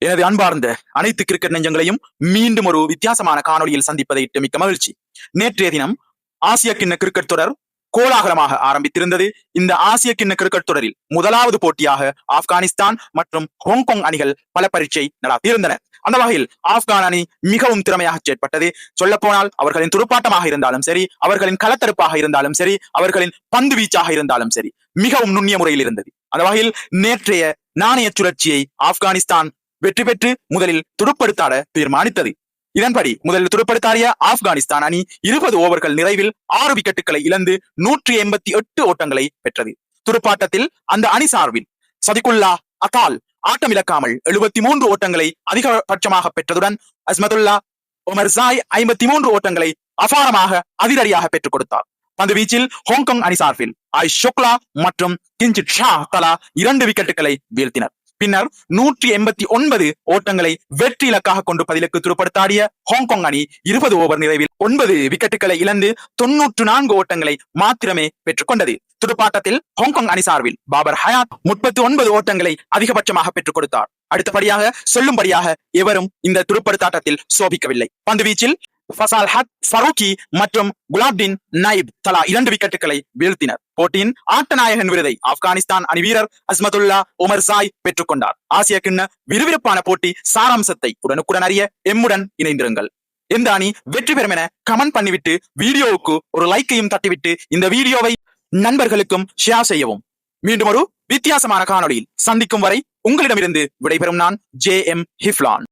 எனது அன்பார்ந்த அனைத்து கிரிக்கெட் நெஞ்சங்களையும் மீண்டும் ஒரு வித்தியாசமான காணொலியில் சந்திப்பதை மிக்க மகிழ்ச்சி. நேற்றைய தினம் ஆசிய கிண்ண கிரிக்கெட் தொடர் கோலாகலமாக ஆரம்பித்திருந்தது. இந்த ஆசிய கிண்ண கிரிக்கெட் தொடரில் முதலாவது போட்டியாக ஆப்கானிஸ்தான் மற்றும் ஹாங்காங் அணிகள் பல பரீட்சை நடாத்தியிருந்தன. அந்த வகையில் ஆப்கான் அணி மிகவும் திறமையாக செயற்பட்டது. சொல்ல போனால் அவர்களின் துடுப்பாட்டமாக இருந்தாலும் சரி, அவர்களின் களத்தடுப்பாக இருந்தாலும் சரி, அவர்களின் பந்து வீச்சாக இருந்தாலும் சரி, மிகவும் நுண்ணிய முறையில் இருந்தது. அந்த வகையில் நேற்றைய நாணய சுழற்சியை ஆப்கானிஸ்தான் வெற்றி பெற்று முதலில் துடுப்படுத்தாட தீர்மானித்தது. இதன்படி முதலில் துடுப்படுத்தாடிய ஆப்கானிஸ்தான் அணி 20 ஓவர்கள் நிறைவில் 6 விக்கெட்டுகளை இழந்து 188 ஓட்டங்களை பெற்றது. துடுப்பாட்டத்தில் அந்த அணி சார்பில் சதிகுல்லா அத்தால் ஆட்டமிழக்காமல் 73 ஓட்டங்களை அதிகபட்சமாக பெற்றதுடன் அஸ்மதுல்லா ஒமர்சாய் 53 ஓட்டங்களை அபாரமாக அதிரடியாக பெற்றுக் கொடுத்தார். பந்து வீச்சில் ஹாங்காங் அணி சார்பில் ஆயிஷ் ஷோக்லா மற்றும் கிஞ்சித் ஷா தலா 2 விக்கெட்டுகளை வீழ்த்தினர். பின்னர் 189 ஓட்டங்களை வெற்றி இலக்காக கொண்டு பதிலுக்கு துடுப்படுத்தாடிய ஹாங்காங் அணி 20 ஓவர் நிறைவில் 9 விக்கெட்டுகளை இழந்து 94 ஓட்டங்களை மாத்திரமே பெற்றுக் கொண்டது. துடுப்பாட்டத்தில் ஹாங்காங் அணி சார்பில் பாபர் ஹயாத் 39 ஓட்டங்களை அதிகபட்சமாக பெற்றுக் கொடுத்தார். அடுத்தபடியாக சொல்லும்படியாக எவரும் இந்த துடுப்படுத்தாட்டத்தில் சோபிக்கவில்லை. பந்து வீச்சில் ஃபசால் ஹக் ஃபரூக்கி மற்றும் குலாப்டின் நைப் தலா 2 விக்கெட்டுகளை வீழ்த்தினர். போட்டியின் ஆட்டநாயகன் விருதை ஆப்கானிஸ்தான் அணி வீரர் அஸ்மதுல்லா ஒமர்சாய் பெற்றுக் கொண்டார். ஆசிய கிண்ண விறுவிறுப்பான போட்டி சாராம்சத்தை உடனுக்குடன் அறிய எம்முடன் இணைந்திருங்கள். எந்த அணி வெற்றி பெறும் என கமெண்ட் பண்ணிவிட்டு வீடியோவுக்கு ஒரு லைக்கையும் தட்டிவிட்டு இந்த வீடியோவை நண்பர்களுக்கும் ஷேர் செய்யவும். மீண்டும் ஒரு வித்தியாசமான காணொலியில் சந்திக்கும் வரை உங்களிடமிருந்து விடைபெறும் நான் JM ஹிஃப்லான்.